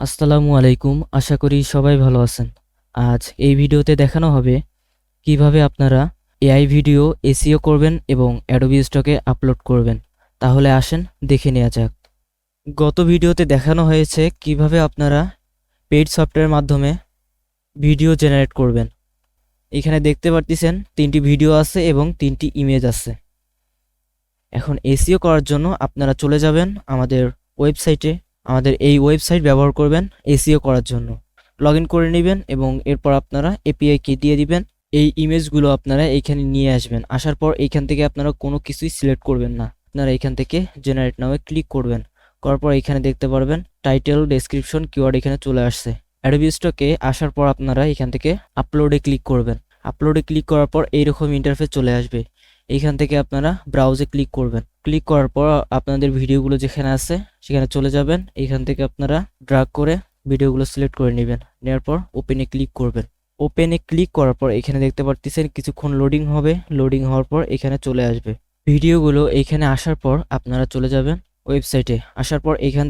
আসসালামু আলাইকুম। আশা করি সবাই ভালো আছেন। আজ এই ভিডিওতে দেখানো হবে কিভাবে আপনারা এআই ভিডিও এসইও করবেন এবং অ্যাডোবি স্টকে আপলোড করবেন। তাহলে আসেন দেখে নেওয়া যাক। গত ভিডিওতে দেখানো হয়েছে কিভাবে আপনারা পেইড সফটওয়্যারের মাধ্যমে ভিডিও জেনারেট করবেন। এখানে দেখতে পারতেছেন 3টি ভিডিও আছে এবং 3টি ইমেজ আছে। এখন এসইও করার জন্য আপনারা চলে যাবেন আমাদের ওয়েবসাইটে। আমাদের এই ওয়েবসাইট ব্যবহার করবেন এসইও করার জন্য। লগ ইন করে নেবেন এবং এরপর আপনারা এপিআই কি দিয়ে দিবেন। এই ইমেজগুলো আপনারা এইখানে নিয়ে আসবেন। আসার পর এইখান থেকে আপনারা কোনো কিছুই সিলেক্ট করবেন না। আপনারা এখান থেকে জেনারেট নাও ক্লিক করবেন। করার পর এখানে দেখতে পারবেন টাইটেল, ডেসক্রিপশন, কিওয়ার্ড এখানে চলে আসছে। অ্যাডোবি স্টকে আসার পর আপনারা এখান থেকে আপলোডে ক্লিক করবেন। আপলোডে ক্লিক করার পর এইরকম ইন্টারফেস চলে আসবে। এইখান থেকে আপনারা ব্রাউজে ক্লিক করবেন। ক্লিক করার পর আপনাদের ভিডিওগুলো যেখানে আছে সেখানে চলে যাবেন। এইখান থেকে আপনারা ড্র্যাগ করে ভিডিওগুলো সিলেক্ট করে নেবেন। নেওয়ার পর ওপেনে ক্লিক করবেন। ওপেনে ক্লিক করার পর এখানে দেখতে পাচ্ছেন কিছুক্ষণ লোডিং হবে। লোডিং হওয়ার পর এখানে চলে আসবে ভিডিওগুলো। এইখানে আসার পর আপনারা চলে যাবেন ওয়েবসাইটে। আসার পর এখান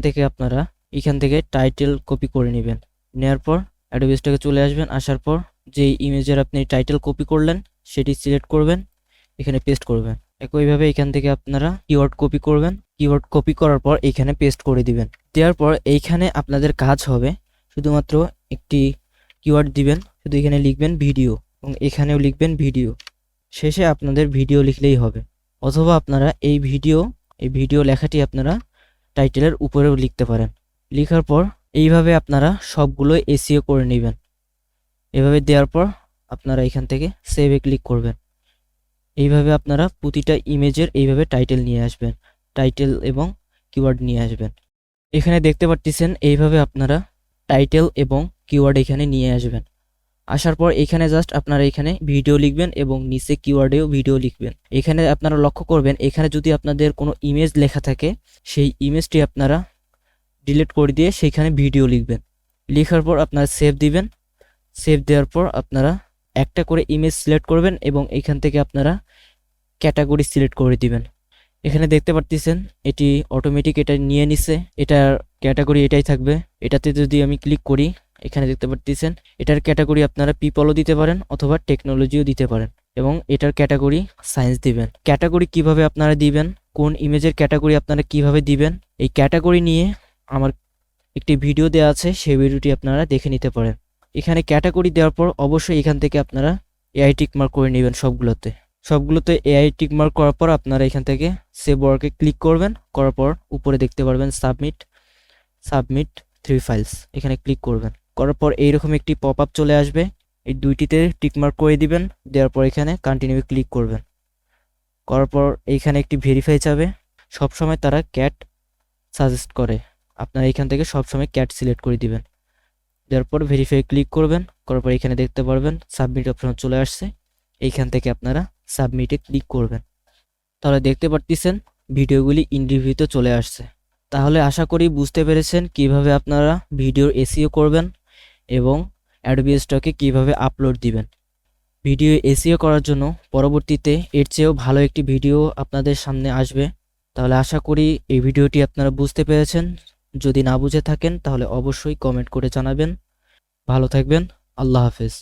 থেকে টাইটেল কপি করে নেবেন। নেওয়ার পর অ্যাডোবি স্টকে চলে আসবেন। আসার পর যেই ইমেজের আপনি টাইটেল কপি করলেন সেটি সিলেক্ট করবেন, এখানে পেস্ট করবেন। একইভাবে এখান থেকে আপনারা কিওয়ার্ড কপি করবেন। কিওয়ার্ড কপি করার পর এখানে পেস্ট করে দিবেন। দেওয়ার পর এইখানে আপনাদের কাজ হবে শুধুমাত্র একটি কিওয়ার্ড দিবেন, শুধু এখানে লিখবেন ভিডিও এবং এখানেও লিখবেন ভিডিও। শেষে আপনাদের ভিডিও লিখলেই হবে। অথবা আপনারা এই ভিডিও লেখাটি আপনারা টাইটেলের উপরেও লিখতে পারেন। লেখার পর এইভাবে আপনারা সবগুলো এসইও করে নেবেন। এভাবে দেওয়ার পর আপনারা এখান থেকে সেভে ক্লিক করবেন। এইভাবে আপনারা প্রতিটা ইমেজের এইভাবে টাইটেল নিয়ে আসবেন, টাইটেল এবং কিওয়ার্ড নিয়ে আসবেন। এখানে দেখতে পাচ্ছেন এইভাবে আপনারা টাইটেল এবং কিওয়ার্ড এখানে নিয়ে আসবেন। আসার পর এখানে জাস্ট আপনারা এখানে ভিডিও লিখবেন এবং নিচে কিওয়ার্ডেও ভিডিও লিখবেন। এখানে আপনারা লক্ষ্য করবেন এখানে যদি আপনাদের কোনো ইমেজ লেখা থাকে সেই ইমেজটি আপনারা ডিলিট করে দিয়ে সেইখানে ভিডিও লিখবেন। লেখার পর আপনারা সেভ দিবেন। সেভ দেওয়ার পর আপনারা একটা করে ইমেজ সিলেক্ট করবেন এবং এখান থেকে আপনারা ক্যাটাগরি সিলেক্ট করে দিবেন। এখানে দেখতে পাচ্ছেন এটি অটোমেটিক এটা নিয়ে নিছে। এটার ক্যাটাগরি এটাই থাকবে। এটাতে যদি আমি ক্লিক করি এখানে দেখতে পাচ্ছেন এটার ক্যাটাগরি আপনারা পিপলও দিতে পারেন অথবা টেকনোলজিও দিতে পারেন এবং এটার ক্যাটাগরি সায়েন্স দিবেন। ক্যাটাগরি কিভাবে আপনারা দিবেন, কোন ইমেজের ক্যাটাগরি আপনারা কিভাবে দিবেন, এই ক্যাটাগরি নিয়ে আমার একটি ভিডিও দেওয়া আছে, সেই ভিডিওটি আপনারা দেখে নিতে পারেন। এখানে ক্যাটাগরি দেওয়ার পর অবশ্যই এখান থেকে আপনারা এআই টিক মার্ক করে নেবেন। সবগুলোতে এআই টিক মার্ক করার পর আপনারা এখান থেকে সেভ ওয়ার্কে ক্লিক করবেন। করার পর উপরে দেখতে পারবেন সাবমিট 3 ফাইলস, এখানে ক্লিক করবেন। করার পর এইরকম একটি পপ আপ চলে আসবে। এই দুইটিতে টিক মার্ক করে দিবেন। দেওয়ার পর এখানে কন্টিনিউ ক্লিক করবেন। করার পর এইখানে একটি ভেরিফাই চাবে। সবসময় তারা ক্যাট সাজেস্ট করে, আপনারা এখান থেকে সবসময় ক্যাট সিলেক্ট করে দিবেন। দেওয়ার পর ভেরিফাই ক্লিক করবেন। করার পর এখানে দেখতে পারবেন সাবমিট অপশন চলে আসছে। এইখান থেকে আপনারা সাবমিটে ক্লিক করবেন। তাহলে দেখতে পারতেছেন ভিডিওগুলি ইন রিভিউতে চলে আসছে। তাহলে আশা করি বুঝতে পেরেছেন কিভাবে আপনারা ভিডিওর এসইও করবেন এবং অ্যাডোবি স্টকে কিভাবে আপলোড দিবেন। ভিডিও এসইও করার জন্য পরবর্তীতে এর চেয়েও ভালো একটি ভিডিও আপনাদের সামনে আসবে। তাহলে আশা করি এই ভিডিওটি আপনারা বুঝতে পেরেছেন। যদি না বুঝে থাকেন তাহলে অবশ্যই কমেন্ট করে জানাবেন। ভালো থাকবেন। আল্লাহ হাফেজ।